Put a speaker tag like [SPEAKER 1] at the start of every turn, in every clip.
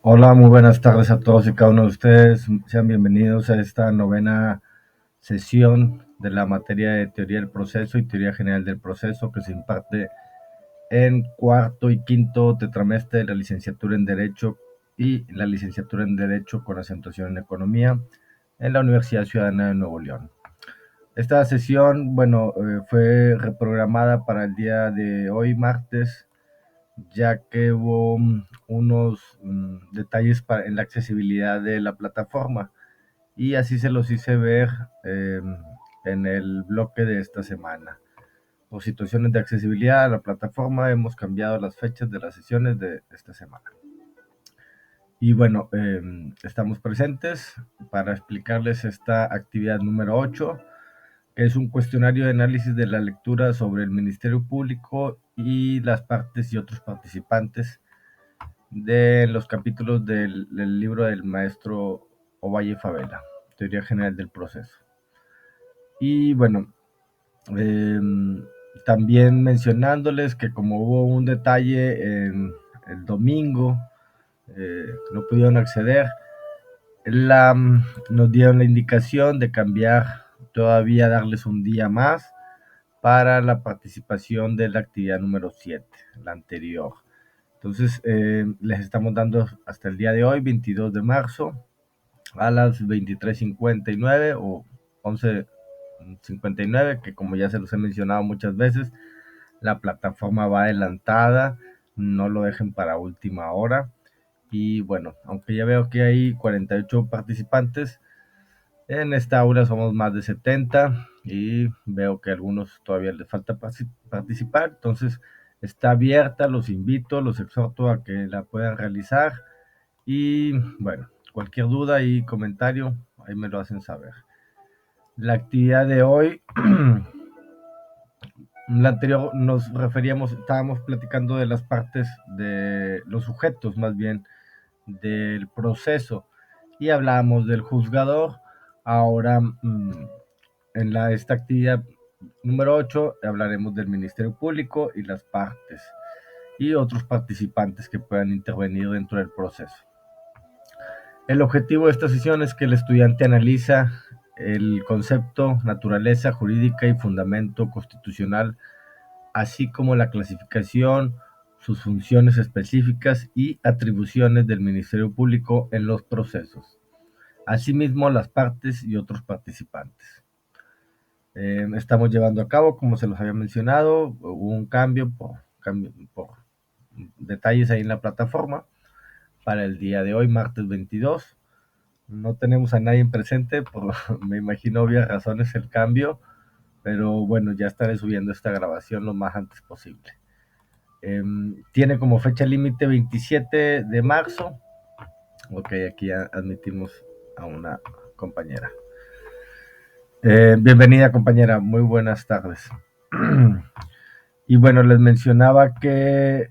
[SPEAKER 1] Hola, muy buenas tardes a todos y cada uno de ustedes. Sean bienvenidos a esta novena sesión de la materia de teoría del proceso y teoría general del proceso que se imparte en cuarto y quinto tetramestre de la licenciatura en Derecho y la licenciatura en Derecho con acentuación en Economía en la Universidad Ciudadana de Nuevo León. Esta sesión, fue reprogramada para el día de hoy, martes, ya que hubo unos detalles en la accesibilidad de la plataforma y así se los hice ver eh, en el bloque de esta semana. Por situaciones de accesibilidad a la plataforma hemos cambiado las fechas de las sesiones de esta semana. Y bueno, estamos presentes para explicarles esta actividad número 8, que es un cuestionario de análisis de la lectura sobre el Ministerio Público y las partes y otros participantes de los capítulos del libro del maestro Ovalle Favela, Teoría General del Proceso. Y bueno, eh, también mencionándoles que como hubo un detalle en el domingo, no pudieron acceder, nos dieron la indicación de cambiar todavía, darles un día más para la participación de la actividad número 7, la anterior. Entonces, les estamos dando hasta el día de hoy, 22 de marzo, a las 23:59 o 11:59, que como ya se los he mencionado muchas veces, la plataforma va adelantada, no lo dejen para última hora. Y bueno, aunque ya veo que hay 48 participantes, en esta aula somos más de 70 y veo que a algunos todavía les falta participar, entonces está abierta, los invito, los exhorto a que la puedan realizar y bueno, cualquier duda y comentario, ahí me lo hacen saber. La actividad de hoy, la anterior nos referíamos, estábamos platicando de las partes de los sujetos más bien del proceso y hablábamos del juzgador. Ahora esta actividad número 8 hablaremos del Ministerio Público y las partes y otros participantes que puedan intervenir dentro del proceso. El objetivo de esta sesión es que el estudiante analiza el concepto, naturaleza jurídica y fundamento constitucional, así como la clasificación, sus funciones específicas y atribuciones del Ministerio Público en los procesos, asimismo las partes y otros participantes. Estamos llevando a cabo, como se los había mencionado, hubo un cambio por detalles ahí en la plataforma para el día de hoy, martes 22. No tenemos a nadie presente, por me imagino obvias razones el cambio, pero bueno, ya estaré subiendo esta grabación lo más antes posible. Tiene como fecha límite 27 de marzo. Ok, aquí ya admitimos a una compañera. Bienvenida compañera, muy buenas tardes. Y bueno, les mencionaba que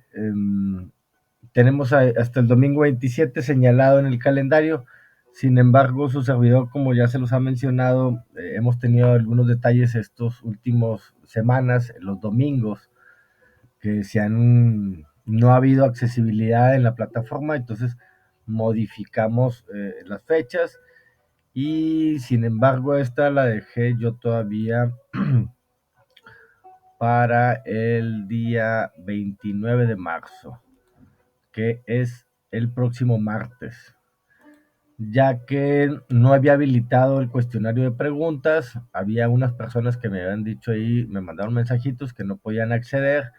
[SPEAKER 1] tenemos hasta el domingo 27 señalado en el calendario. Sin embargo, su servidor, como ya se los ha mencionado, hemos tenido algunos detalles estos últimos semanas, los domingos, que no ha habido accesibilidad en la plataforma, entonces modificamos las fechas y sin embargo esta la dejé yo todavía para el día 29 de marzo, que es el próximo martes, ya que no había habilitado el cuestionario de preguntas. Había unas personas que me habían dicho ahí, me mandaron mensajitos que no podían acceder.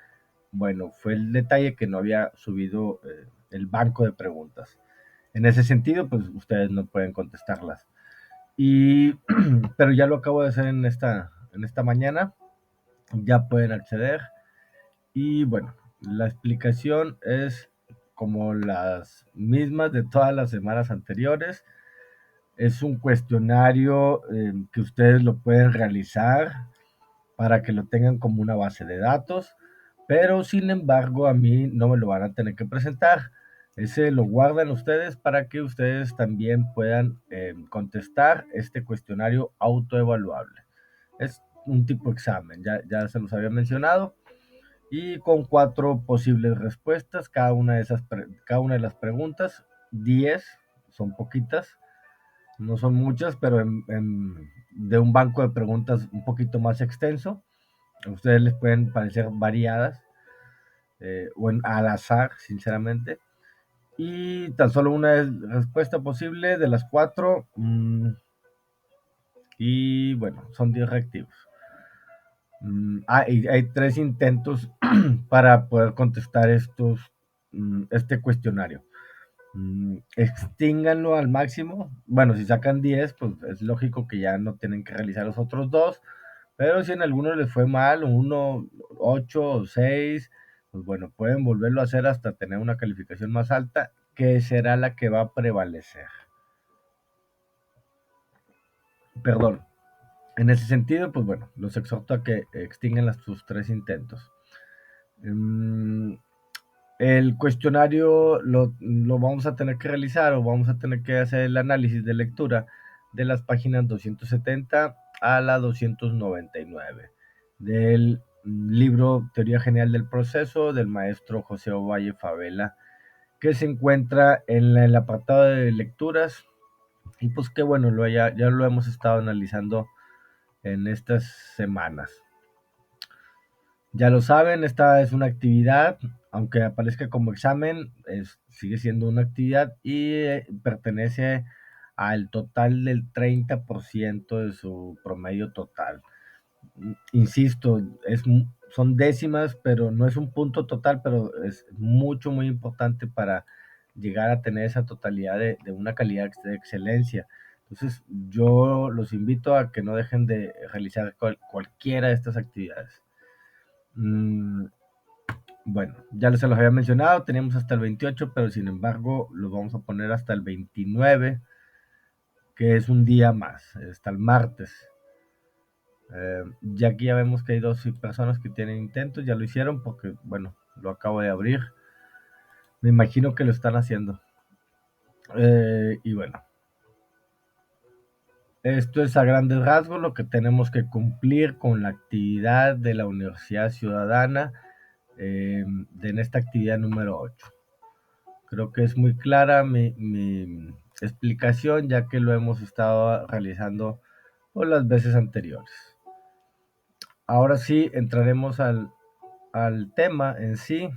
[SPEAKER 1] Bueno, fue el detalle que no había subido el banco de preguntas. En ese sentido, pues ustedes no pueden contestarlas. Y, pero ya lo acabo de hacer en esta mañana, ya pueden acceder. Y bueno, la explicación es como las mismas de todas las semanas anteriores. Es un cuestionario que ustedes lo pueden realizar para que lo tengan como una base de datos, pero sin embargo a mí no me lo van a tener que presentar. Ese lo guardan ustedes para que ustedes también puedan contestar este cuestionario autoevaluable. Es un tipo de examen, ya se los había mencionado, y con 4 posibles respuestas. Cada una de las preguntas 10, son poquitas, no son muchas, pero de un banco de preguntas un poquito más extenso. A ustedes les pueden parecer variadas o al azar, sinceramente. Y tan solo una respuesta posible de las 4. Y bueno, son 10 reactivos. Y hay 3 intentos para poder contestar este cuestionario. Extínganlo al máximo. Bueno, si sacan 10, pues es lógico que ya no tienen que realizar los otros 2. Pero si en alguno les fue mal, 1, 8 o 6, pues bueno, pueden volverlo a hacer hasta tener una calificación más alta, que será la que va a prevalecer. Perdón. En ese sentido, pues bueno, los exhorto a que extingan sus 3 intentos. El cuestionario lo vamos a tener que realizar o vamos a tener que hacer el análisis de lectura de las páginas 270 a la 299 del libro Teoría General del Proceso del maestro José Ovalle Favela, que se encuentra en el apartado de lecturas. Y pues qué bueno, ya lo hemos estado analizando en estas semanas. Ya lo saben, esta es una actividad, aunque aparezca como examen, sigue siendo una actividad y pertenece al total del 30% de su promedio total. Insisto, son décimas, pero no es un punto total, pero es mucho, muy importante para llegar a tener esa totalidad de una calidad de excelencia. Entonces, yo los invito a que no dejen de realizar cualquiera de estas actividades. Bueno, ya se los había mencionado, teníamos hasta el 28, pero sin embargo los vamos a poner hasta el 29, que es un día más, hasta el martes. Ya aquí ya vemos que hay 2 personas que tienen intentos, ya lo hicieron porque, bueno, lo acabo de abrir. Me imagino que lo están haciendo. Y bueno, esto es a grandes rasgos lo que tenemos que cumplir con la actividad de la Universidad Ciudadana en esta actividad número 8. Creo que es muy clara mi explicación, ya que lo hemos estado realizando por las veces anteriores. Ahora sí, entraremos al tema en sí,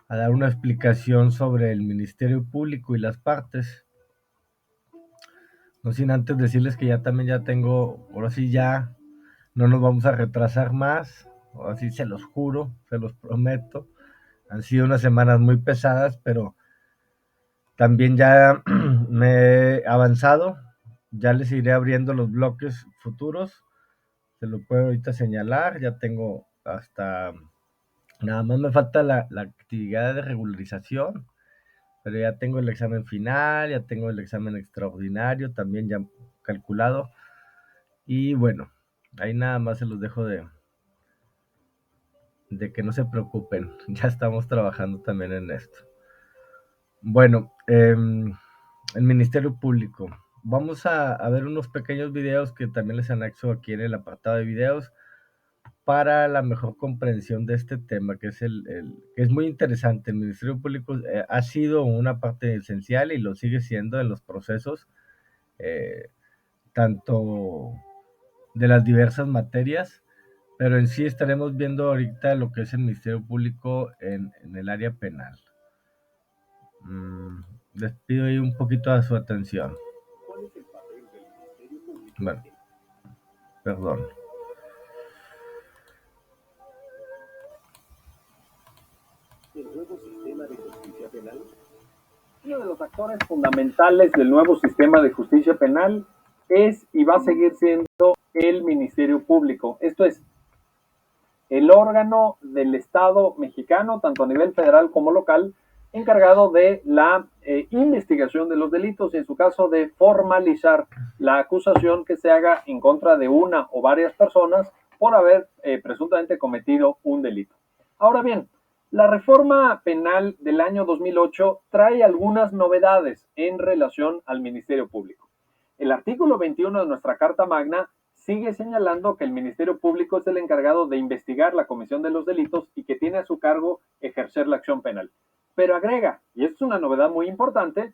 [SPEAKER 1] a dar una explicación sobre el Ministerio Público y las partes. No sin antes decirles que ya tengo, ahora sí ya no nos vamos a retrasar más, ahora sí se los juro, se los prometo. Han sido unas semanas muy pesadas, pero también ya me he avanzado, ya les iré abriendo los bloques futuros, se lo puedo ahorita señalar, ya tengo hasta, nada más me falta la actividad de regularización, pero ya tengo el examen final, ya tengo el examen extraordinario, también ya calculado, y bueno, ahí nada más se los dejo de que no se preocupen, ya estamos trabajando también en esto. Bueno, el Ministerio Público. Vamos a ver unos pequeños videos que también les anexo aquí en el apartado de videos para la mejor comprensión de este tema, que es muy interesante. El Ministerio Público ha sido una parte esencial y lo sigue siendo en los procesos, eh, tanto de las diversas materias, pero en sí estaremos viendo ahorita lo que es el Ministerio Público en el área penal. Les pido ahí un poquito de su atención. Bueno, perdón.
[SPEAKER 2] El nuevo sistema de justicia penal. Uno de los actores fundamentales del nuevo sistema de justicia penal es y va a seguir siendo el Ministerio Público. Esto es el órgano del Estado mexicano, tanto a nivel federal como local, encargado de la investigación de los delitos y en su caso de formalizar la acusación que se haga en contra de una o varias personas por haber presuntamente cometido un delito. Ahora bien, la reforma penal del año 2008 trae algunas novedades en relación al Ministerio Público. El artículo 21 de nuestra Carta Magna sigue señalando que el Ministerio Público es el encargado de investigar la comisión de los delitos y que tiene a su cargo ejercer la acción penal. pero agrega, y esto es una novedad muy importante,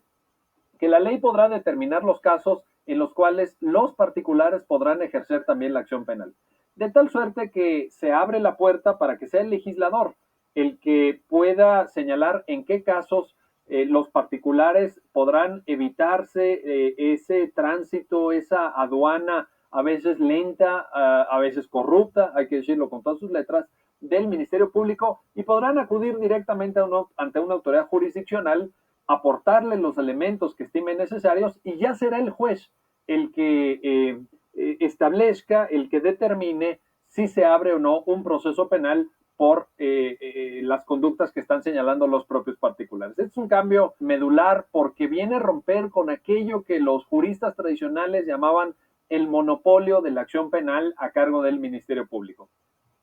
[SPEAKER 2] que la ley podrá determinar los casos en los cuales los particulares podrán ejercer también la acción penal. De tal suerte que se abre la puerta para que sea el legislador el que pueda señalar en qué casos los particulares podrán evitarse ese tránsito, esa aduana a veces lenta, a veces corrupta, hay que decirlo con todas sus letras, del Ministerio Público y podrán acudir directamente ante una autoridad jurisdiccional, aportarle los elementos que estimen necesarios y ya será el juez el que establezca, el que determine si se abre o no un proceso penal por las conductas que están señalando los propios particulares. Este es un cambio medular porque viene a romper con aquello que los juristas tradicionales llamaban el monopolio de la acción penal a cargo del Ministerio Público.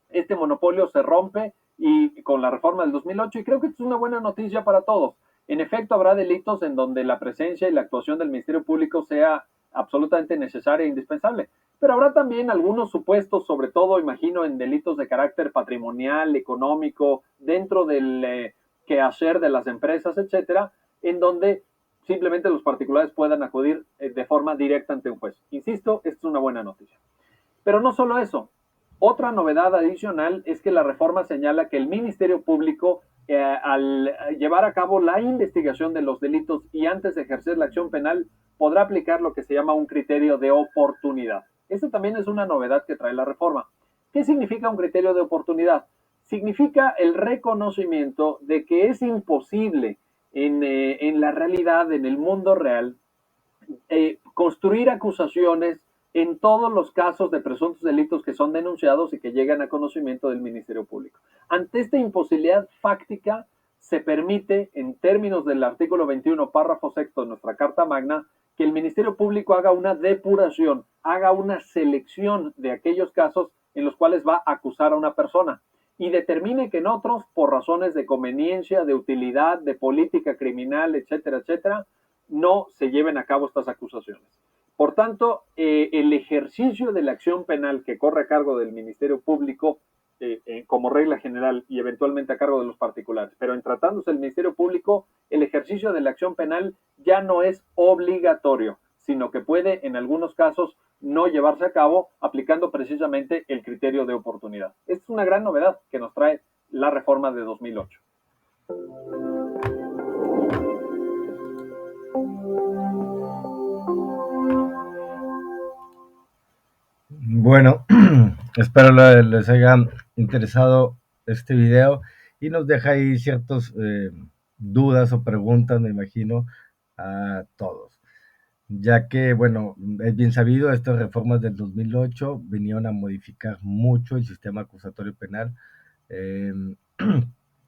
[SPEAKER 2] Este monopolio se rompe y con la reforma del 2008 y creo que es una buena noticia para todos. En efecto, habrá delitos en donde la presencia y la actuación del Ministerio Público sea absolutamente necesaria e indispensable. Pero habrá también algunos supuestos, sobre todo, imagino, en delitos de carácter patrimonial, económico, dentro del quehacer de las empresas, etcétera, en donde simplemente los particulares puedan acudir de forma directa ante un juez. Insisto, esto es una buena noticia. Pero no solo eso. Otra novedad adicional es que la reforma señala que el Ministerio Público, al llevar a cabo la investigación de los delitos y antes de ejercer la acción penal, podrá aplicar lo que se llama un criterio de oportunidad. Esto también es una novedad que trae la reforma. ¿Qué significa un criterio de oportunidad? Significa el reconocimiento de que es imposible en la realidad, en el mundo real, construir acusaciones en todos los casos de presuntos delitos que son denunciados y que llegan a conocimiento del Ministerio Público. Ante esta imposibilidad fáctica, se permite, en términos del artículo 21, párrafo sexto de nuestra Carta Magna, que el Ministerio Público haga una depuración, haga una selección de aquellos casos en los cuales va a acusar a una persona y determine que en otros, por razones de conveniencia, de utilidad, de política criminal, etcétera, etcétera, no se lleven a cabo estas acusaciones. Por tanto, el ejercicio de la acción penal que corre a cargo del Ministerio Público, como regla general y eventualmente a cargo de los particulares, pero en tratándose del Ministerio Público, el ejercicio de la acción penal ya no es obligatorio, sino que puede en algunos casos no llevarse a cabo aplicando precisamente el criterio de oportunidad. Esta es una gran novedad que nos trae la reforma de 2008.
[SPEAKER 1] Bueno, espero les haya interesado este video y nos deja ahí ciertas dudas o preguntas, me imagino, a todos. Ya que, bueno, es bien sabido, estas reformas del 2008 vinieron a modificar mucho el sistema acusatorio penal. Eh,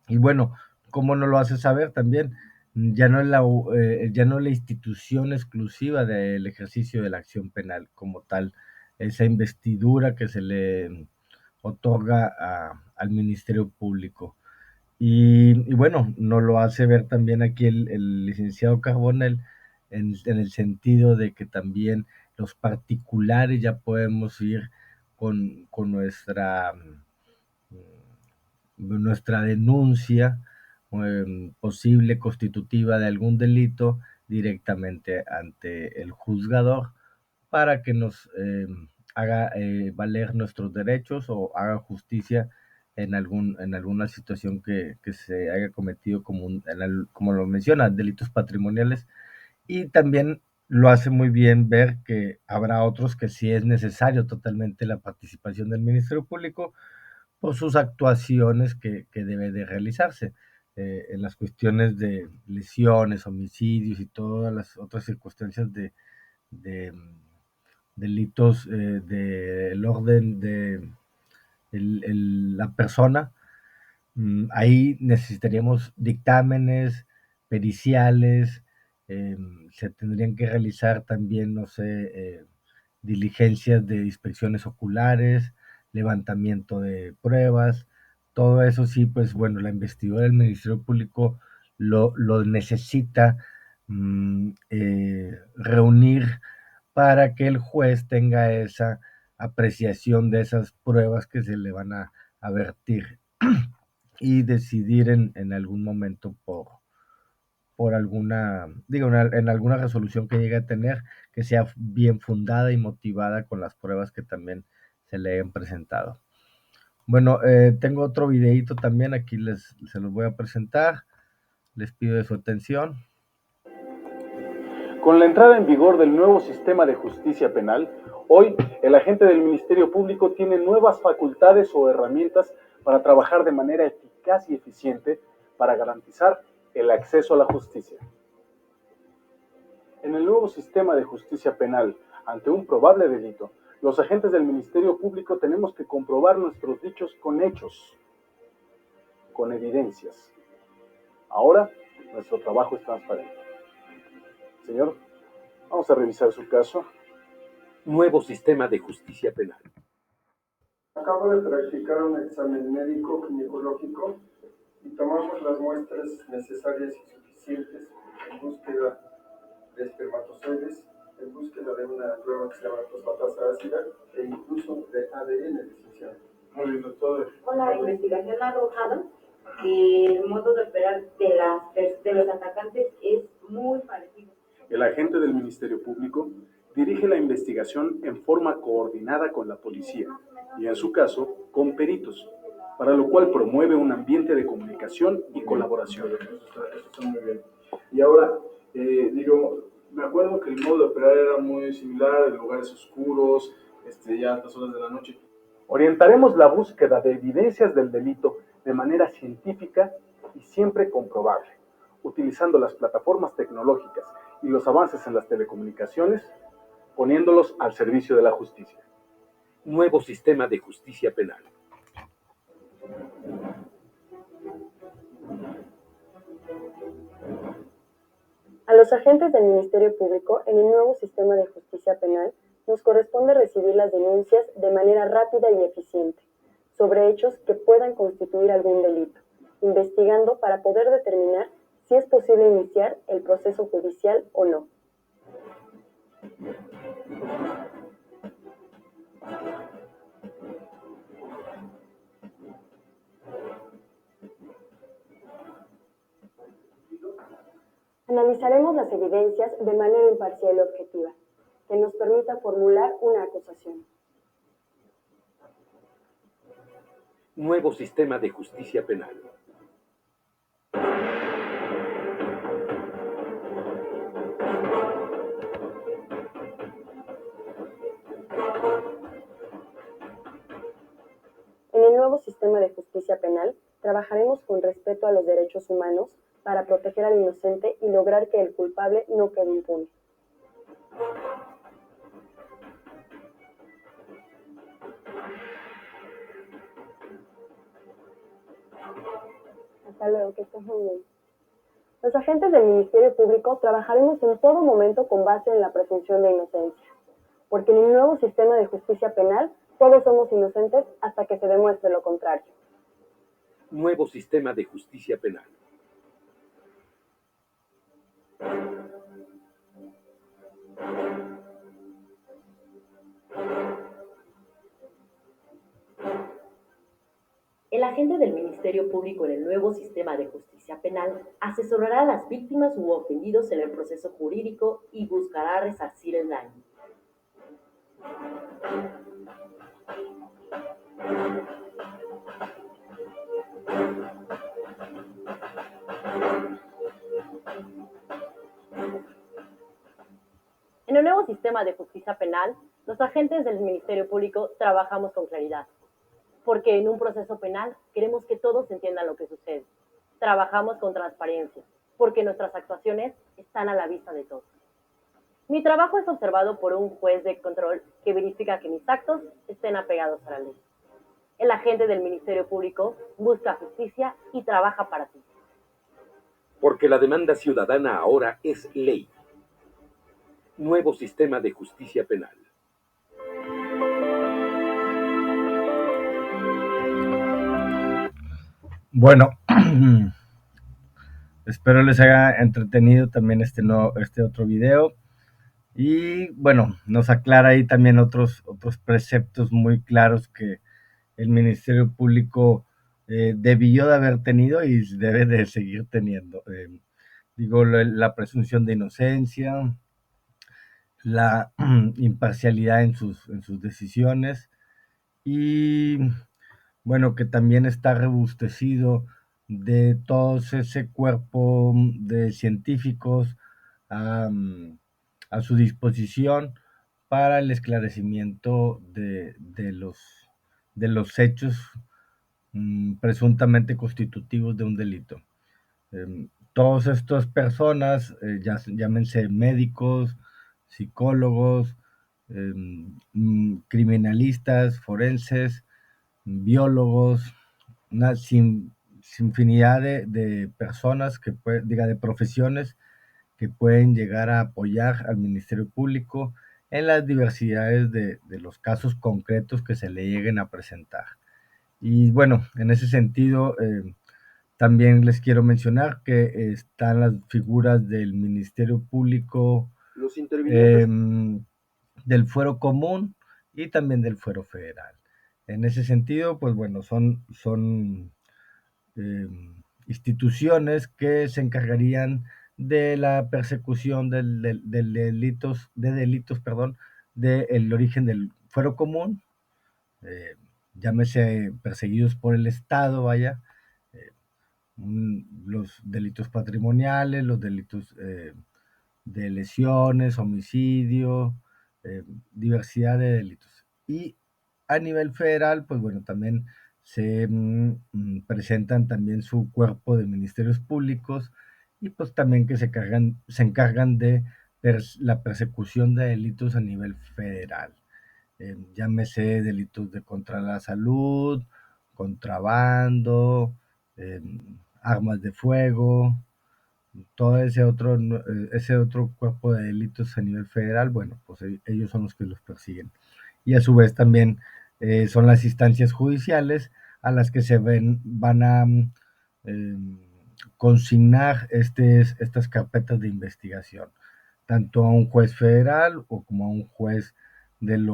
[SPEAKER 1] y bueno, ¿cómo no lo hace saber también? Ya no es la institución exclusiva del ejercicio de la acción penal como tal, esa investidura que se le otorga al Ministerio Público. Y bueno, nos lo hace ver también aquí el licenciado Carbonell en el sentido de que también los particulares ya podemos ir con nuestra denuncia posible constitutiva de algún delito directamente ante el juzgador para que nos haga valer nuestros derechos o haga justicia en alguna situación que se haya cometido como lo menciona, delitos patrimoniales. Y también lo hace muy bien ver que habrá otros que sí es necesario totalmente la participación del Ministerio Público por sus actuaciones que debe de realizarse en las cuestiones de lesiones, homicidios y todas las otras circunstancias de delitos del orden de la persona. Ahí necesitaríamos dictámenes periciales, se tendrían que realizar también, no sé, diligencias de inspecciones oculares, levantamiento de pruebas, todo eso sí, pues bueno, la investidura del Ministerio Público lo necesita reunir para que el juez tenga esa apreciación de esas pruebas que se le van a vertir y decidir en algún momento por alguna, en alguna resolución que llegue a tener, que sea bien fundada y motivada con las pruebas que también se le han presentado. Bueno, tengo otro videito también, aquí se los voy a presentar. Les pido de su atención.
[SPEAKER 2] Con la entrada en vigor del nuevo sistema de justicia penal, hoy el agente del Ministerio Público tiene nuevas facultades o herramientas para trabajar de manera eficaz y eficiente para garantizar el acceso a la justicia. En el nuevo sistema de justicia penal, ante un probable delito, los agentes del Ministerio Público tenemos que comprobar nuestros dichos con hechos, con evidencias. Ahora, nuestro trabajo es transparente. Señor, vamos a revisar su caso.
[SPEAKER 3] Nuevo sistema de justicia penal.
[SPEAKER 4] Acabo de practicar un examen médico ginecológico y tomamos las muestras necesarias y suficientes en búsqueda de espermatozoides, en búsqueda de una prueba que se llama fosfatasa ácida e incluso de ADN, licenciado.
[SPEAKER 2] Muy bien, doctor.
[SPEAKER 5] Con la investigación ha arrojado que el modo de operar de los atacantes es muy parecido.
[SPEAKER 2] El agente del Ministerio Público dirige la investigación en forma coordinada con la policía y, en su caso, con peritos, para lo cual promueve un ambiente de comunicación y colaboración.
[SPEAKER 4] Eso está muy bien. Y ahora, me acuerdo que el modo de operar era muy similar, en lugares oscuros, ya a altas horas de la noche.
[SPEAKER 2] Orientaremos la búsqueda de evidencias del delito de manera científica y siempre comprobable, utilizando las plataformas tecnológicas y los avances en las telecomunicaciones, poniéndolos al servicio de la justicia.
[SPEAKER 3] Nuevo sistema de justicia penal.
[SPEAKER 6] A los agentes del Ministerio Público, en el nuevo sistema de justicia penal, nos corresponde recibir las denuncias de manera rápida y eficiente sobre hechos que puedan constituir algún delito, investigando para poder determinar si es posible iniciar el proceso judicial o no. Analizaremos las evidencias de manera imparcial y objetiva, que nos permita formular una acusación.
[SPEAKER 3] Nuevo sistema de justicia penal.
[SPEAKER 6] En el nuevo sistema de justicia penal, trabajaremos con respeto a los derechos humanos para proteger al inocente y lograr que el culpable no quede impune. Hasta luego, que estés muy bien. Los agentes del Ministerio Público trabajaremos en todo momento con base en la presunción de inocencia, porque en el nuevo sistema de justicia penal todos somos inocentes hasta que se demuestre lo contrario.
[SPEAKER 3] Nuevo sistema de justicia penal.
[SPEAKER 7] El agente del Ministerio Público en el nuevo sistema de justicia penal asesorará a las víctimas u ofendidos en el proceso jurídico y buscará resarcir el daño. En el nuevo sistema de justicia penal, los agentes del Ministerio Público trabajamos con claridad, porque en un proceso penal queremos que todos entiendan lo que sucede. Trabajamos con transparencia, porque nuestras actuaciones están a la vista de todos. Mi trabajo es observado por un juez de control que verifica que mis actos estén apegados a la ley. El agente del Ministerio Público busca justicia y trabaja para ti.
[SPEAKER 3] Porque la demanda ciudadana ahora es ley. Nuevo sistema de justicia penal.
[SPEAKER 1] Bueno, espero les haya entretenido también este otro video. Y bueno, nos aclara ahí también otros preceptos muy claros que el Ministerio Público debió de haber tenido y debe de seguir teniendo. digo, la presunción de inocencia, la imparcialidad en sus decisiones y bueno, que también está robustecido de todo ese cuerpo de científicos a su disposición para el esclarecimiento de los hechos presuntamente constitutivos de un delito. Todas estas personas, llámense médicos, psicólogos, criminalistas, forenses, biólogos, una infinidad de personas de profesiones que pueden llegar a apoyar al Ministerio Público en las diversidades de los casos concretos que se le lleguen a presentar. Y bueno, en ese sentido, también les quiero mencionar que están las figuras del Ministerio Público,
[SPEAKER 8] Los intervinientes
[SPEAKER 1] del Fuero Común y también del Fuero Federal. En ese sentido, pues bueno, son instituciones que se encargarían de la persecución de delitos, perdón, del origen del Fuero Común, llámese perseguidos por el Estado, vaya, los delitos patrimoniales, los delitos de lesiones, homicidio, diversidad de delitos. Y a nivel federal, pues bueno, también se presentan también su cuerpo de ministerios públicos y pues también que se encargan de la persecución de delitos a nivel federal. Llámese delitos de contra la salud, contrabando, armas de fuego, todo ese otro cuerpo de delitos a nivel federal, bueno, pues ellos son los que los persiguen. Y a su vez también son las instancias judiciales a las que van a consignar estas carpetas de investigación, tanto a un juez federal o como a un juez del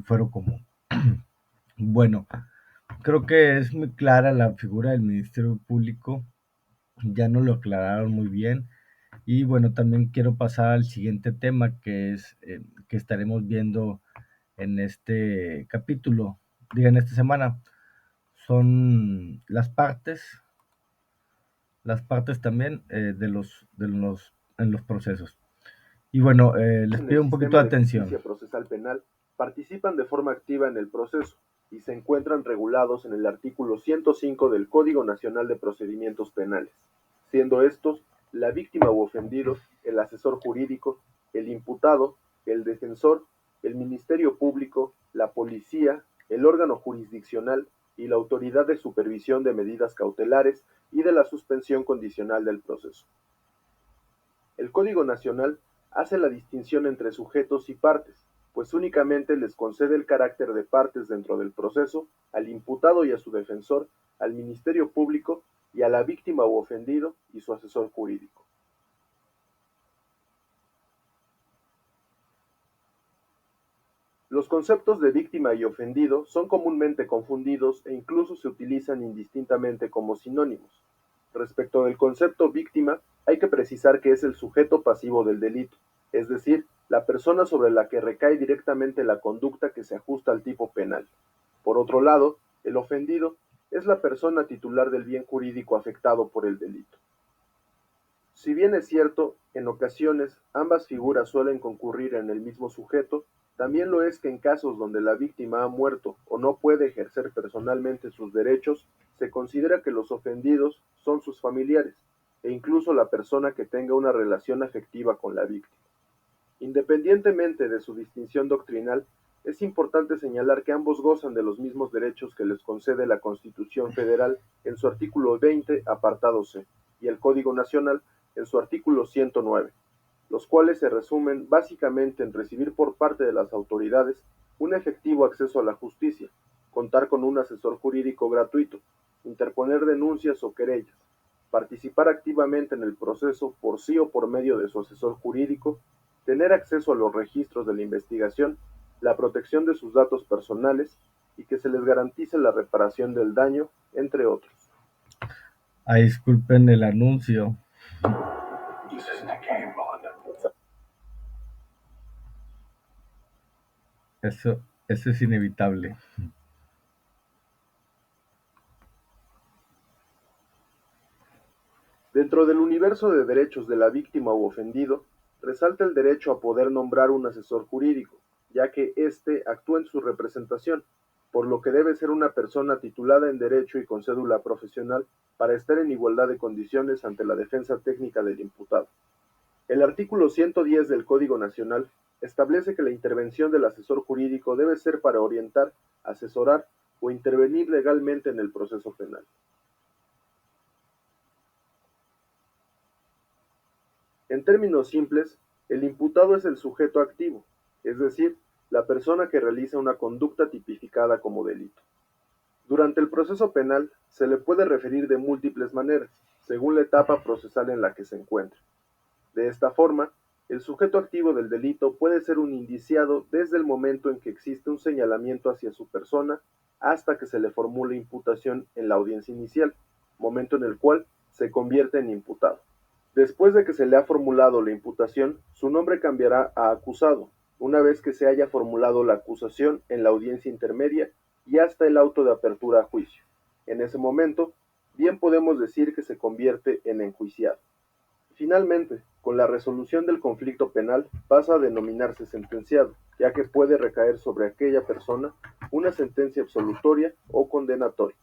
[SPEAKER 1] fuero común. Bueno, creo que es muy clara la figura del Ministerio Público, ya nos lo aclararon muy bien. Y bueno, también quiero pasar al siguiente tema que es que estaremos viendo en este capítulo, en esta semana, son las partes también en los procesos. Y bueno, les
[SPEAKER 8] en
[SPEAKER 1] pido
[SPEAKER 8] el
[SPEAKER 1] un poquito
[SPEAKER 8] sistema
[SPEAKER 1] de
[SPEAKER 8] de justicia
[SPEAKER 1] atención.
[SPEAKER 8] procesal penal participan de forma activa en el proceso y se encuentran regulados en el artículo 105 del Código Nacional de Procedimientos Penales, siendo estos la víctima u ofendido, el asesor jurídico, el imputado, el defensor, el Ministerio Público, la policía, el órgano jurisdiccional y la autoridad de supervisión de medidas cautelares y de la suspensión condicional del proceso. El Código Nacional hace la distinción entre sujetos y partes, pues únicamente les concede el carácter de partes dentro del proceso al imputado y a su defensor, al Ministerio Público y a la víctima u ofendido y su asesor jurídico. Los conceptos de víctima y ofendido son comúnmente confundidos e incluso se utilizan indistintamente como sinónimos. Respecto del concepto víctima, hay que precisar que es el sujeto pasivo del delito, es decir, la persona sobre la que recae directamente la conducta que se ajusta al tipo penal. Por otro lado, el ofendido es la persona titular del bien jurídico afectado por el delito. Si bien es cierto, en ocasiones ambas figuras suelen concurrir en el mismo sujeto, también lo es que en casos donde la víctima ha muerto o no puede ejercer personalmente sus derechos, se considera que los ofendidos son sus familiares e incluso la persona que tenga una relación afectiva con la víctima. Independientemente de su distinción doctrinal, es importante señalar que ambos gozan de los mismos derechos que les concede la Constitución Federal en su artículo 20, apartado C, y el Código Nacional en su artículo 109, los cuales se resumen básicamente en recibir por parte de las autoridades un efectivo acceso a la justicia, contar con un asesor jurídico gratuito, interponer denuncias o querellas, participar activamente en el proceso por sí o por medio de su asesor jurídico, tener acceso a los registros de la investigación, la protección de sus datos personales y que se les garantice la reparación del daño, entre otros.
[SPEAKER 1] Disculpen el anuncio. Eso es inevitable.
[SPEAKER 8] Dentro del universo de derechos de la víctima u ofendido, resalta el derecho a poder nombrar un asesor jurídico, ya que éste actúa en su representación, por lo que debe ser una persona titulada en Derecho y con cédula profesional para estar en igualdad de condiciones ante la defensa técnica del imputado. El artículo 110 del Código Nacional establece que la intervención del asesor jurídico debe ser para orientar, asesorar o intervenir legalmente en el proceso penal. En términos simples, el imputado es el sujeto activo, es decir, la persona que realiza una conducta tipificada como delito. Durante el proceso penal se le puede referir de múltiples maneras, según la etapa procesal en la que se encuentre. De esta forma, el sujeto activo del delito puede ser un indiciado desde el momento en que existe un señalamiento hacia su persona hasta que se le formule imputación en la audiencia inicial, momento en el cual se convierte en imputado. Después de que se le ha formulado la imputación, su nombre cambiará a acusado, una vez que se haya formulado la acusación en la audiencia intermedia y hasta el auto de apertura a juicio. En ese momento, bien podemos decir que se convierte en enjuiciado. Finalmente, con la resolución del conflicto penal pasa a denominarse sentenciado, ya que puede recaer sobre aquella persona una sentencia absolutoria o condenatoria.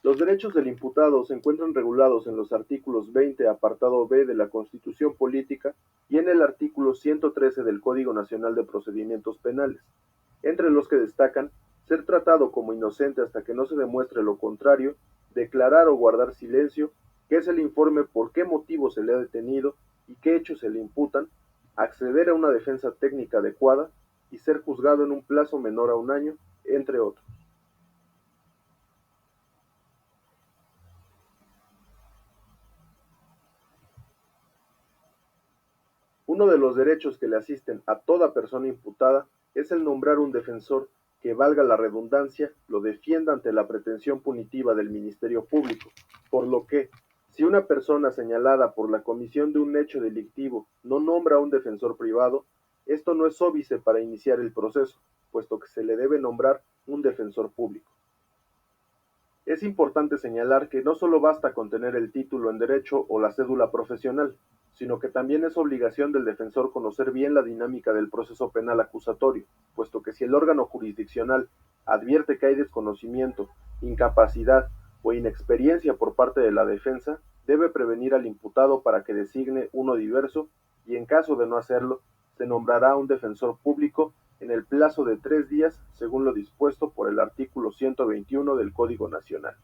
[SPEAKER 8] Los derechos del imputado se encuentran regulados en los artículos 20, apartado B de la Constitución Política y en el artículo 113 del Código Nacional de Procedimientos Penales, entre los que destacan ser tratado como inocente hasta que no se demuestre lo contrario, declarar o guardar silencio, que es el informe por qué motivo se le ha detenido y qué hechos se le imputan, acceder a una defensa técnica adecuada y ser juzgado en un plazo menor a un año, entre otros. Uno de los derechos que le asisten a toda persona imputada es el nombrar un defensor que, valga la redundancia, lo defienda ante la pretensión punitiva del Ministerio Público, por lo que, si una persona señalada por la comisión de un hecho delictivo no nombra a un defensor privado, esto no es óbice para iniciar el proceso, puesto que se le debe nombrar un defensor público. Es importante señalar que no solo basta con tener el título en derecho o la cédula profesional, sino que también es obligación del defensor conocer bien la dinámica del proceso penal acusatorio, puesto que si el órgano jurisdiccional advierte que hay desconocimiento, incapacidad o inexperiencia por parte de la defensa, debe prevenir al imputado para que designe uno diverso y en caso de no hacerlo, se nombrará un defensor público en el plazo de 3 días, según lo dispuesto por el artículo 121 del Código Nacional.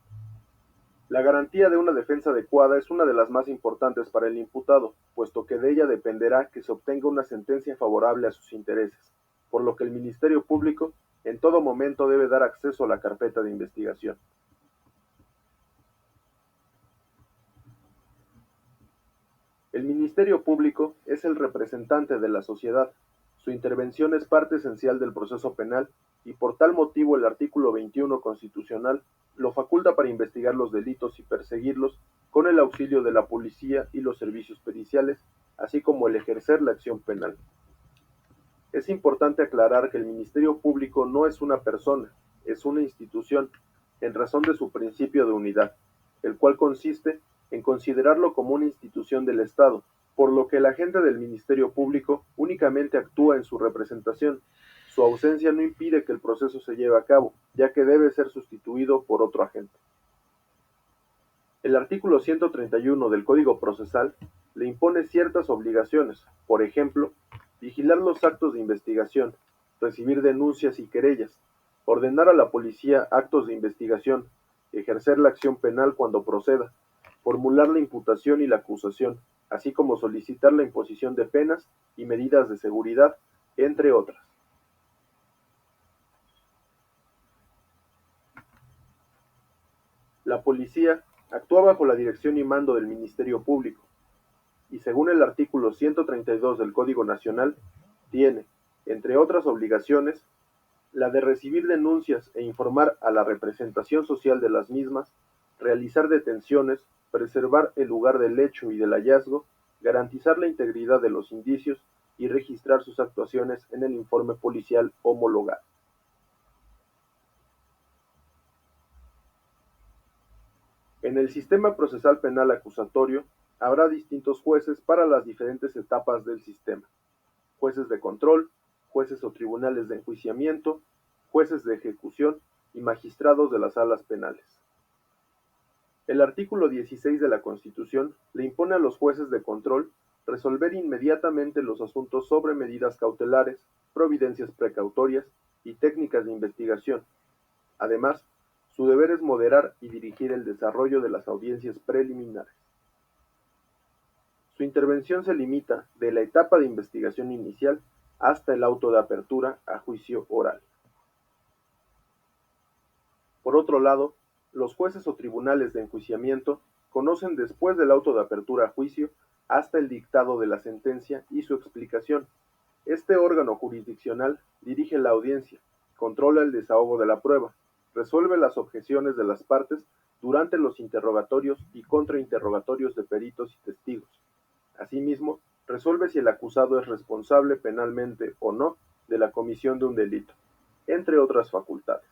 [SPEAKER 8] La garantía de una defensa adecuada es una de las más importantes para el imputado, puesto que de ella dependerá que se obtenga una sentencia favorable a sus intereses, por lo que el Ministerio Público en todo momento debe dar acceso a la carpeta de investigación. El Ministerio Público es el representante de la sociedad. Su intervención es parte esencial del proceso penal y por tal motivo el artículo 21 constitucional lo faculta para investigar los delitos y perseguirlos con el auxilio de la policía y los servicios periciales, así como el ejercer la acción penal. Es importante aclarar que el Ministerio Público no es una persona, es una institución, en razón de su principio de unidad, el cual consiste en considerarlo como una institución del Estado, por lo que el agente del Ministerio Público únicamente actúa en su representación. Su ausencia no impide que el proceso se lleve a cabo, ya que debe ser sustituido por otro agente. El artículo 131 del Código Procesal le impone ciertas obligaciones, por ejemplo, vigilar los actos de investigación, recibir denuncias y querellas, ordenar a la policía actos de investigación, ejercer la acción penal cuando proceda, formular la imputación y la acusación, así como solicitar la imposición de penas y medidas de seguridad, entre otras. La policía actúa bajo la dirección y mando del Ministerio Público, y según el artículo 132 del Código Nacional, tiene, entre otras obligaciones, la de recibir denuncias e informar a la representación social de las mismas, realizar detenciones, preservar el lugar del hecho y del hallazgo, garantizar la integridad de los indicios y registrar sus actuaciones en el informe policial homologado. En el sistema procesal penal acusatorio habrá distintos jueces para las diferentes etapas del sistema: jueces de control, jueces o tribunales de enjuiciamiento, jueces de ejecución y magistrados de las salas penales. El artículo 16 de la Constitución le impone a los jueces de control resolver inmediatamente los asuntos sobre medidas cautelares, providencias precautorias y técnicas de investigación. Además, su deber es moderar y dirigir el desarrollo de las audiencias preliminares. Su intervención se limita de la etapa de investigación inicial hasta el auto de apertura a juicio oral. Por otro lado, los jueces o tribunales de enjuiciamiento conocen después del auto de apertura a juicio hasta el dictado de la sentencia y su explicación. Este órgano jurisdiccional dirige la audiencia, controla el desahogo de la prueba, resuelve las objeciones de las partes durante los interrogatorios y contrainterrogatorios de peritos y testigos. Asimismo, resuelve si el acusado es responsable penalmente o no de la comisión de un delito, entre otras facultades.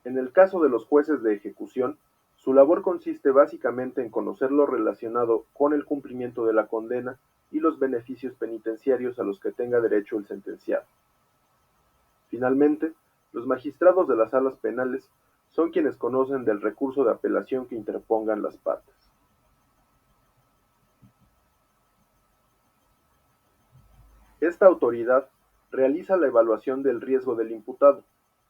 [SPEAKER 8] En el caso de los jueces de ejecución, su labor consiste básicamente en conocer lo relacionado con el cumplimiento de la condena y los beneficios penitenciarios a los que tenga derecho el sentenciado. Finalmente, los magistrados de las salas penales son quienes conocen del recurso de apelación que interpongan las partes. Esta autoridad realiza la evaluación del riesgo del imputado,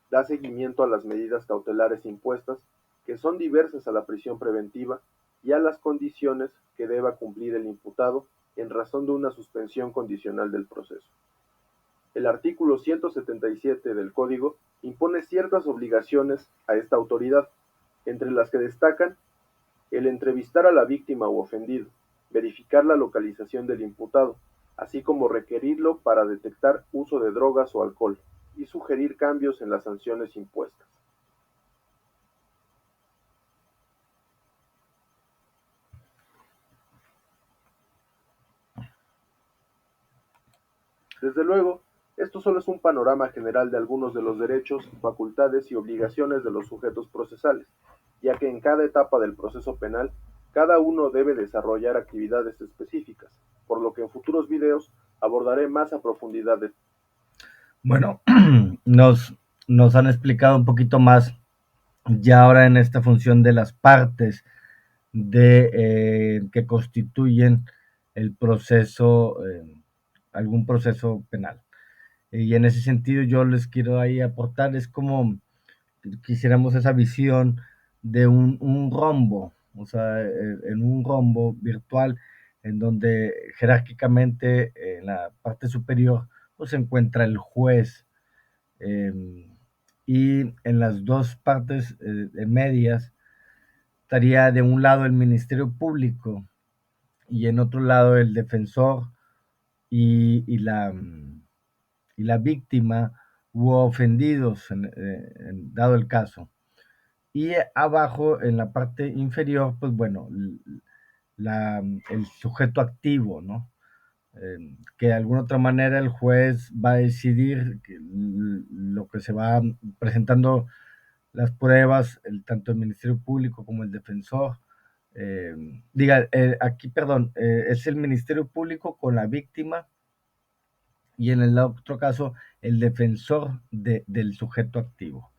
[SPEAKER 8] da seguimiento a las medidas cautelares impuestas, que son diversas a la prisión preventiva, y a las condiciones que deba cumplir el imputado en razón de una suspensión condicional del proceso. El artículo 177 del Código impone ciertas obligaciones a esta autoridad, entre las que destacan el entrevistar a la víctima u ofendido, verificar la localización del imputado, así como requerirlo para detectar uso de drogas o alcohol, y sugerir cambios en las sanciones impuestas. Desde luego, esto solo es un panorama general de algunos de los derechos, facultades y obligaciones de los sujetos procesales, ya que en cada etapa del proceso penal, cada uno debe desarrollar actividades específicas, por lo que en futuros videos abordaré más a profundidad de.
[SPEAKER 1] Bueno, nos han explicado un poquito más ya ahora en esta función de las partes que constituyen el proceso, algún proceso penal. Y en ese sentido yo les quiero ahí aportar, es como quisiéramos esa visión de un rombo, o sea, en un rombo virtual en donde jerárquicamente en la parte superior pues, se encuentra el juez, y en las dos partes medias estaría de un lado el Ministerio Público y en otro lado el defensor y la víctima u ofendidos, dado el caso. Y abajo, en la parte inferior, pues bueno, el sujeto activo, ¿no? Que de alguna otra manera el juez va a decidir lo que se va presentando las pruebas, tanto el Ministerio Público como el defensor. Aquí, perdón, es el Ministerio Público con la víctima y en el otro caso el defensor del sujeto activo.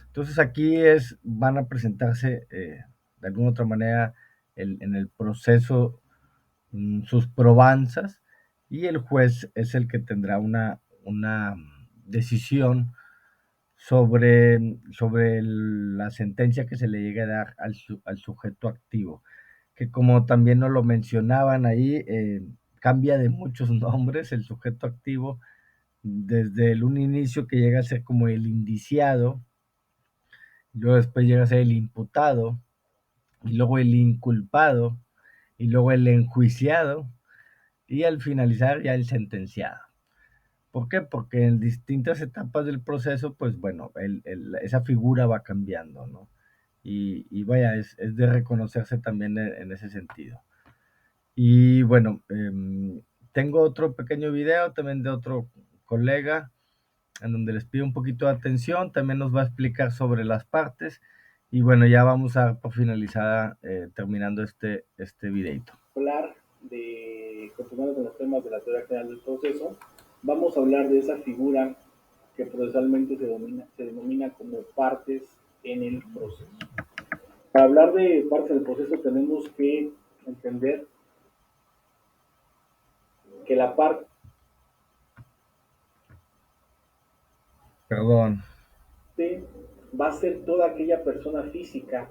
[SPEAKER 1] Entonces aquí van a presentarse de alguna otra manera en el proceso sus probanzas y el juez es el que tendrá una decisión sobre la sentencia que se le llegue a dar al sujeto activo, que como también nos lo mencionaban ahí, cambia de muchos nombres el sujeto activo, desde un inicio que llega a ser como el indiciado, luego después llega a ser el imputado, y luego el inculpado, y luego el enjuiciado, y al finalizar ya el sentenciado. ¿Por qué? Porque en distintas etapas del proceso, pues bueno, esa figura va cambiando, ¿no? Y vaya, es de reconocerse también en ese sentido. Y bueno, tengo otro pequeño video también de otro colega en donde les pido un poquito de atención, también nos va a explicar sobre las partes y bueno, ya vamos a dar por finalizada terminando este videito.
[SPEAKER 9] Hablar continuando con los temas de la teoría general del proceso, vamos a hablar de esa figura que procesalmente se denomina como partes en el proceso. Para hablar de partes del proceso tenemos que entender que la parte...
[SPEAKER 1] Perdón.
[SPEAKER 9] Va a ser toda aquella persona física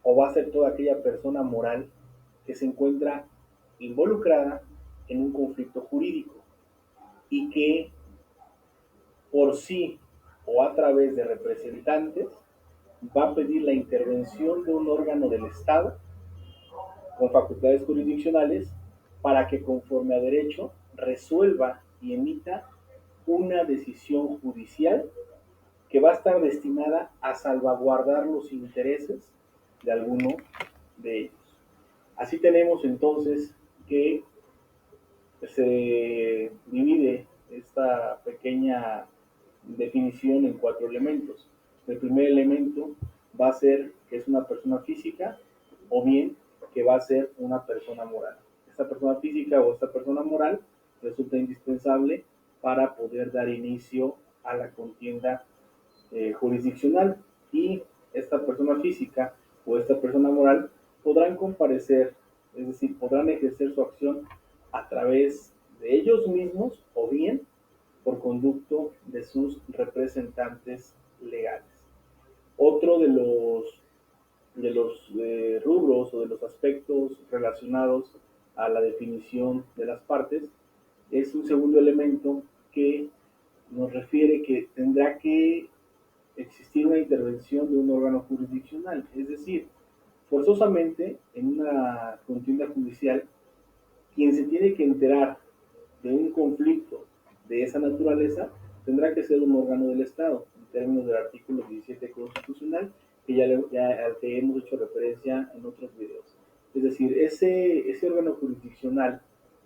[SPEAKER 9] o va a ser toda aquella persona moral que se encuentra involucrada en un conflicto jurídico y que por sí o a través de representantes va a pedir la intervención de un órgano del Estado con facultades jurisdiccionales para que conforme a derecho resuelva y emita una decisión judicial que va a estar destinada a salvaguardar los intereses de alguno de ellos. Así tenemos entonces que se divide esta pequeña definición en 4 elementos. El primer elemento va a ser que es una persona física o bien que va a ser una persona moral. Esta persona física o esta persona moral resulta indispensable para poder dar inicio a la contienda jurisdiccional y esta persona física o esta persona moral podrán comparecer, es decir, podrán ejercer su acción a través de ellos mismos o bien por conducto de sus representantes legales. Otro de los rubros o de los aspectos relacionados a la definición de las partes es un segundo elemento que nos refiere que tendrá que existir una intervención de un órgano jurisdiccional, es decir, forzosamente en una contienda judicial, quien se tiene que enterar de un conflicto de esa naturaleza tendrá que ser un órgano del Estado, en términos del artículo 17 constitucional, que al que hemos hecho referencia en otros videos. Es decir, ese órgano jurisdiccional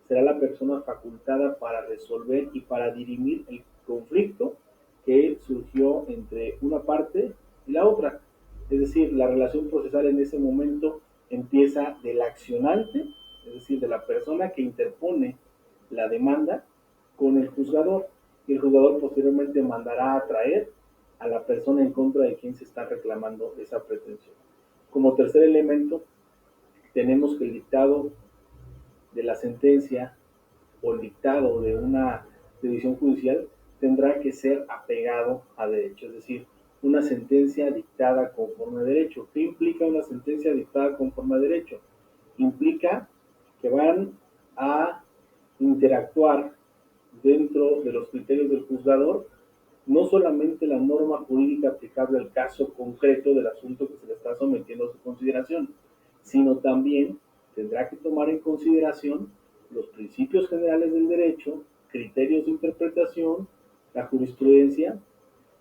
[SPEAKER 9] será la persona facultada para resolver y para dirimir el conflicto que surgió entre una parte y la otra. Es decir, la relación procesal en ese momento empieza del accionante, es decir, de la persona que interpone la demanda con el juzgador, y el juzgador posteriormente mandará a traer a la persona en contra de quien se está reclamando esa pretensión. Como tercer elemento, tenemos que el dictado de la sentencia o el dictado de una decisión judicial tendrá que ser apegado a derecho, es decir, una sentencia dictada conforme a derecho. ¿Qué implica una sentencia dictada conforme a derecho? Implica que van a interactuar dentro de los criterios del juzgador no solamente la norma jurídica aplicable al caso concreto del asunto que se le está sometiendo a su consideración, sino también tendrá que tomar en consideración los principios generales del derecho, criterios de interpretación, la jurisprudencia,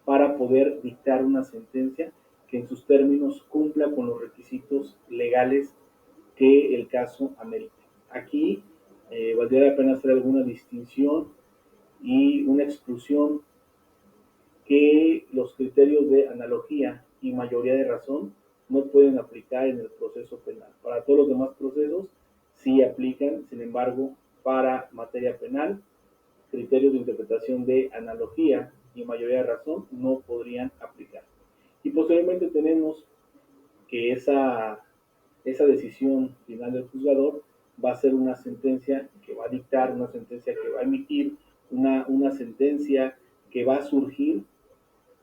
[SPEAKER 9] para poder dictar una sentencia que en sus términos cumpla con los requisitos legales que el caso amerite. Aquí valdría la pena hacer alguna distinción y una exclusión que los criterios de analogía y mayoría de razón no pueden aplicar en el proceso penal. Para todos los demás procesos sí aplican, sin embargo, para materia penal, criterios de interpretación de analogía y mayoría de razón no podrían aplicar. Y posteriormente tenemos que esa decisión final del juzgador va a ser una sentencia que va a dictar, una sentencia que va a emitir, una sentencia que va a surgir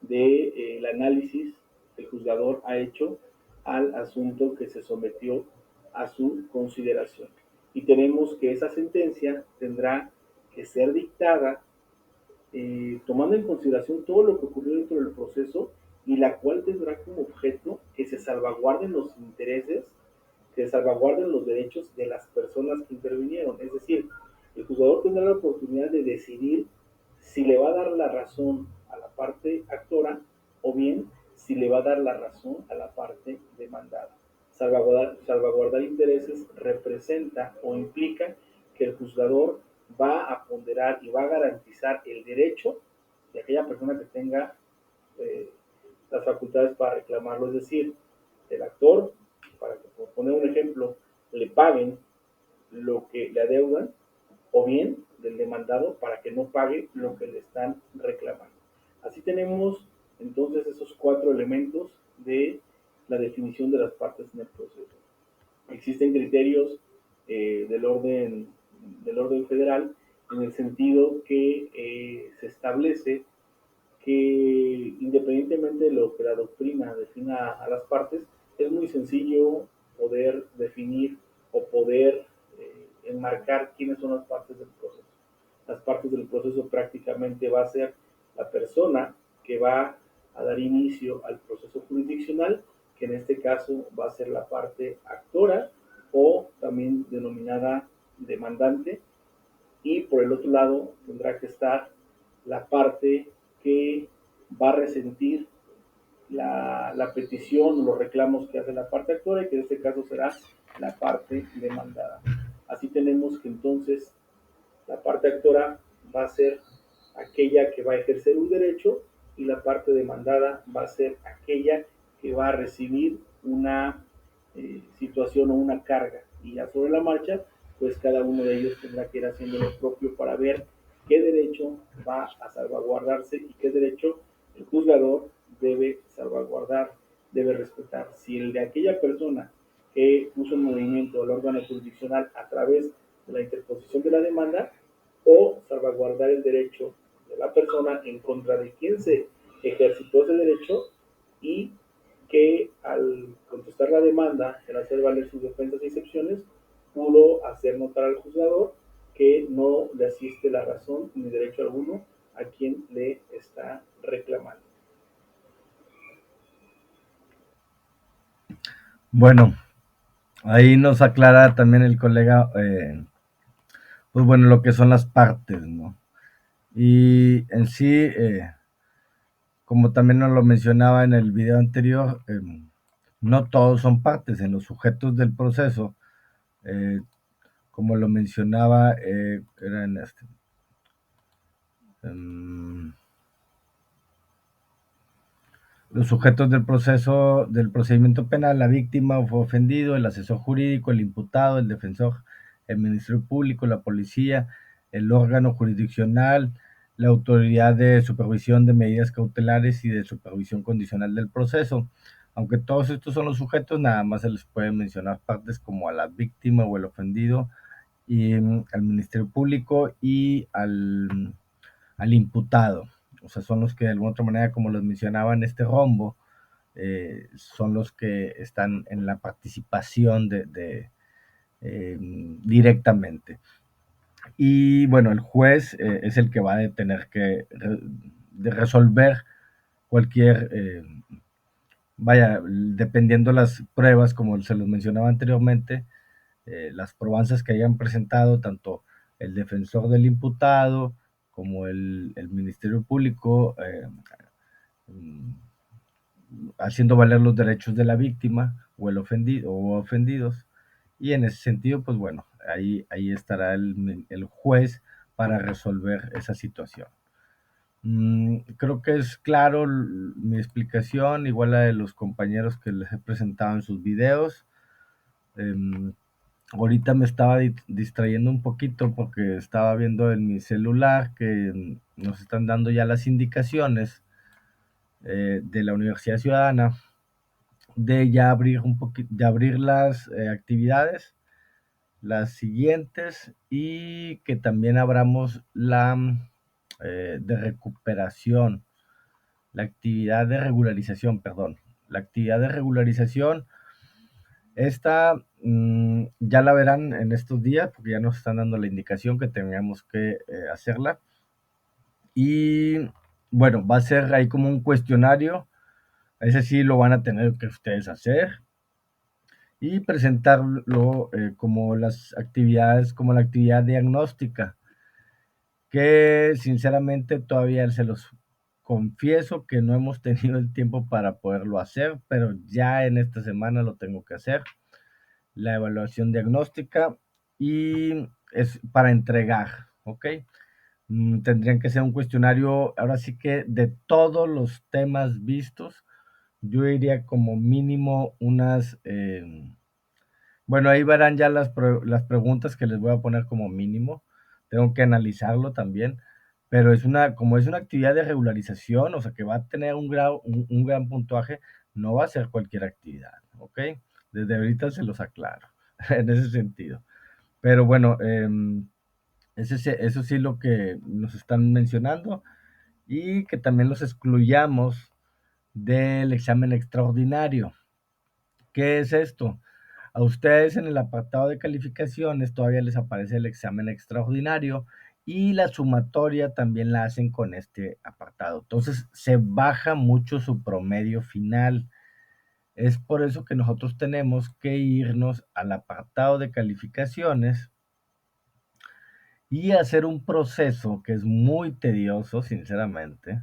[SPEAKER 9] del análisis que el juzgador ha hecho al asunto que se sometió a su consideración. Y tenemos que esa sentencia tendrá que ser dictada tomando en consideración todo lo que ocurrió dentro del proceso y la cual tendrá como objeto que se salvaguarden los intereses, que se salvaguarden los derechos de las personas que intervinieron. Es decir, el juzgador tendrá la oportunidad de decidir si le va a dar la razón a la parte actora o bien si le va a dar la razón a la parte demandada. salvaguardar intereses representa o implica que el juzgador va a ponderar y va a garantizar el derecho de aquella persona que tenga las facultades para reclamarlo, es decir, el actor, para que, por poner un ejemplo, le paguen lo que le adeudan, o bien del demandado para que no pague lo que le están reclamando. Así tenemos entonces esos 4 elementos de la definición de las partes en el proceso. Existen criterios del orden federal en el sentido que se establece que independientemente de lo que la doctrina defina a las partes, es muy sencillo poder definir o poder enmarcar quiénes son las partes del proceso. Las partes del proceso prácticamente va a ser la persona que va a dar inicio al proceso jurisdiccional, que en este caso va a ser la parte actora o también denominada demandante, y por el otro lado tendrá que estar la parte que va a resentir la petición o los reclamos que hace la parte actora, y que en este caso será la parte demandada. Así tenemos que entonces la parte actora va a ser aquella que va a ejercer un derecho, y la parte demandada va a ser aquella que va a recibir una situación o una carga, y ya sobre la marcha pues cada uno de ellos tendrá que ir haciendo lo propio para ver qué derecho va a salvaguardarse y qué derecho el juzgador debe salvaguardar, debe respetar. Si el de aquella persona que puso en movimiento el órgano jurisdiccional a través de la interposición de la demanda, o salvaguardar el derecho de la persona en contra de quien se ejercitó ese derecho, y que al contestar la demanda, al hacer valer sus defensas y excepciones, pudo hacer notar al juzgador que no le asiste la razón ni derecho alguno a quien le está reclamando.
[SPEAKER 1] Bueno, ahí nos aclara también el colega, pues bueno, lo que son las partes, ¿no? Y en sí, como también nos lo mencionaba en el video anterior, no todos son partes. En los sujetos del proceso, como lo mencionaba, era en este. Los sujetos del proceso, del procedimiento penal, la víctima o ofendido, el asesor jurídico, el imputado, el defensor, el Ministerio Público, la policía, el órgano jurisdiccional, la autoridad de supervisión de medidas cautelares y de supervisión condicional del proceso. Aunque todos estos son los sujetos, nada más se les puede mencionar partes como a la víctima o el ofendido, y al Ministerio Público y al imputado. O sea, son los que de alguna otra manera, como los mencionaba en este rombo, son los que están en la participación directamente. Y bueno, el juez es el que va a tener que resolver cualquier, vaya, dependiendo las pruebas, como se los mencionaba anteriormente, las probanzas que hayan presentado tanto el defensor del imputado como el Ministerio Público, haciendo valer los derechos de la víctima o el ofendido o ofendidos. Y en ese sentido, pues bueno, ahí estará el juez para resolver esa situación. Creo que es claro mi explicación, igual la de los compañeros que les he presentado en sus videos. Ahorita me estaba distrayendo un poquito porque estaba viendo en mi celular que nos están dando ya las indicaciones de la Universidad Ciudadana de ya abrir de abrir las actividades, las siguientes, y que también abramos la de recuperación, la actividad de regularización, perdón, la actividad de regularización. Esta ya la verán en estos días porque ya nos están dando la indicación que tengamos que hacerla. Y bueno, va a ser ahí como un cuestionario. Ese sí lo van a tener que ustedes hacer y presentarlo como las actividades, como la actividad diagnóstica, que sinceramente todavía se los confieso que no hemos tenido el tiempo para poderlo hacer, pero ya en esta semana lo tengo que hacer. La evaluación diagnóstica y es para entregar, ¿ok? Tendrían que ser un cuestionario, ahora sí que de todos los temas vistos, yo diría como mínimo unas, bueno, ahí verán ya las preguntas que les voy a poner como mínimo, tengo que analizarlo también, pero como es una actividad de regularización, o sea que va a tener un gran puntuaje, no va a ser cualquier actividad, ¿ok? Desde ahorita se los aclaro, en ese sentido. Pero bueno, eso sí lo que nos están mencionando y que también los excluyamos del examen extraordinario. ¿Qué es esto? A ustedes en el apartado de calificaciones todavía les aparece el examen extraordinario y la sumatoria también la hacen con este apartado. Entonces se baja mucho su promedio final. Es por eso que nosotros tenemos que irnos al apartado de calificaciones y hacer un proceso que es muy tedioso, sinceramente,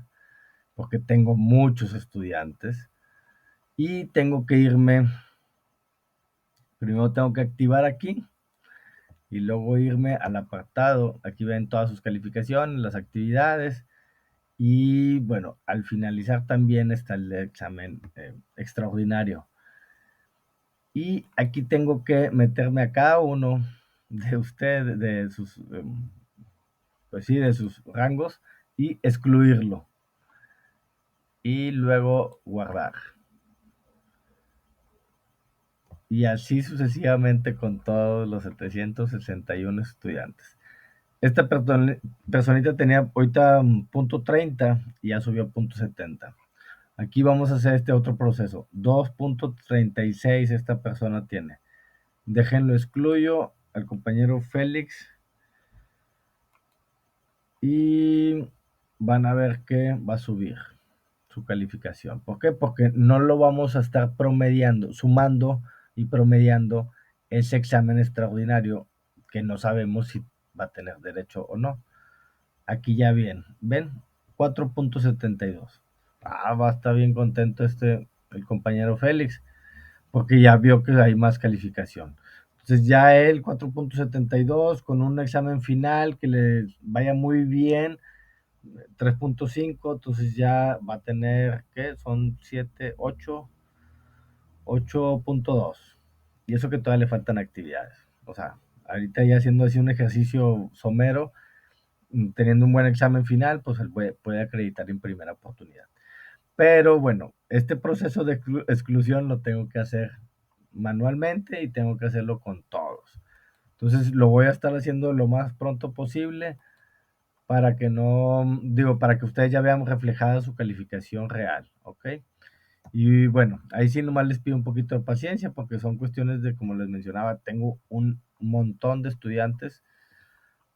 [SPEAKER 1] porque tengo muchos estudiantes y tengo que irme, primero tengo que activar aquí y luego irme al apartado, aquí ven todas sus calificaciones, las actividades y bueno, al finalizar también está el examen extraordinario. Y aquí tengo que meterme a cada uno de ustedes, de sus, pues sí, de sus rangos y excluirlo. Y luego guardar. Y así sucesivamente con todos los 761 estudiantes. Esta personita tenía ahorita punto 30 y ya subió a punto 70. Aquí vamos a hacer este otro proceso. 2.36 esta persona tiene. Déjenlo excluyo al compañero Félix. Y van a ver que va a subir su calificación. ¿Por qué? Porque no lo vamos a estar promediando, sumando y promediando ese examen extraordinario que no sabemos si va a tener derecho o no. Aquí ya bien, ¿ven? 4.72. Va a estar bien contento el compañero Félix, porque ya vio que hay más calificación. Entonces ya él 4.72 con un examen final que le vaya muy bien, 3.5, entonces ya va a tener, ¿qué? Son 7, 8.2. Y eso que todavía le faltan actividades. O sea, ahorita ya haciendo así un ejercicio somero, teniendo un buen examen final, pues él puede acreditar en primera oportunidad. Pero bueno, este proceso de exclusión lo tengo que hacer manualmente y tengo que hacerlo con todos. Entonces lo voy a estar haciendo lo más pronto posible para que para que ustedes ya vean reflejada su calificación real, ¿ok? Y bueno, ahí sí nomás les pido un poquito de paciencia porque son cuestiones de, como les mencionaba, tengo un montón de estudiantes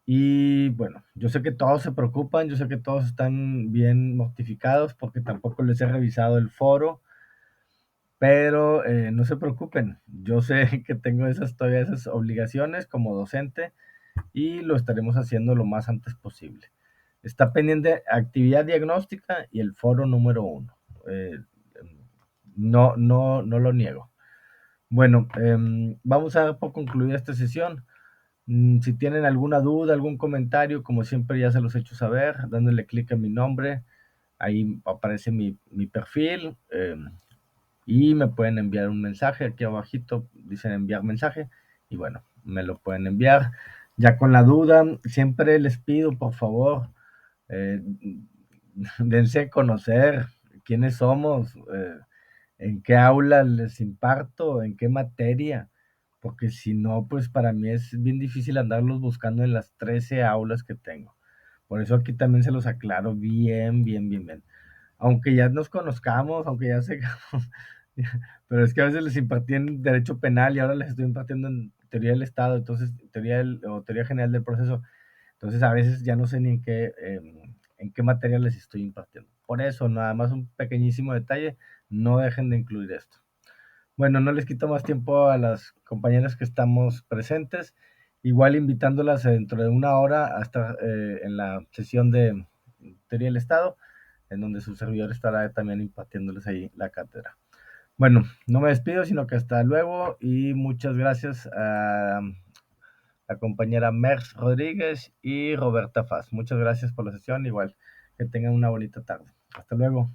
[SPEAKER 1] y bueno, yo sé que todos se preocupan, yo sé que todos están bien mortificados porque tampoco les he revisado el foro, pero no se preocupen, yo sé que tengo todavía esas obligaciones como docente y lo estaremos haciendo lo más antes posible. Está pendiente actividad diagnóstica y el foro número 1. No lo niego. Bueno, vamos a dar por concluida esta sesión. Si tienen alguna duda, algún comentario, como siempre ya se los he hecho saber, dándole clic a mi nombre, ahí aparece mi perfil y me pueden enviar un mensaje, aquí abajito dicen enviar mensaje y bueno, me lo pueden enviar. Ya con la duda, siempre les pido por favor, dense a conocer quiénes somos, en qué aula les imparto, en qué materia, porque si no, pues para mí es bien difícil andarlos buscando en las 13 aulas que tengo. Por eso aquí también se los aclaro bien. Aunque ya nos conozcamos, aunque ya sepamos, pero es que a veces les impartí en Derecho Penal y ahora les estoy impartiendo en Teoría del Estado, entonces Teoría General del Proceso. Entonces a veces ya no sé ni en qué materia les estoy impartiendo. Por eso, nada más un pequeñísimo detalle, no dejen de incluir esto. Bueno, no les quito más tiempo a las compañeras que estamos presentes, igual invitándolas dentro de una hora a estar en la sesión de Teoría del Estado. en donde su servidor estará también impartiéndoles ahí la cátedra. Bueno, no me despido, sino que hasta luego y muchas gracias a la compañera Merz Rodríguez y Roberta Faz. Muchas gracias por la sesión, igual que tengan una bonita tarde. Hasta luego.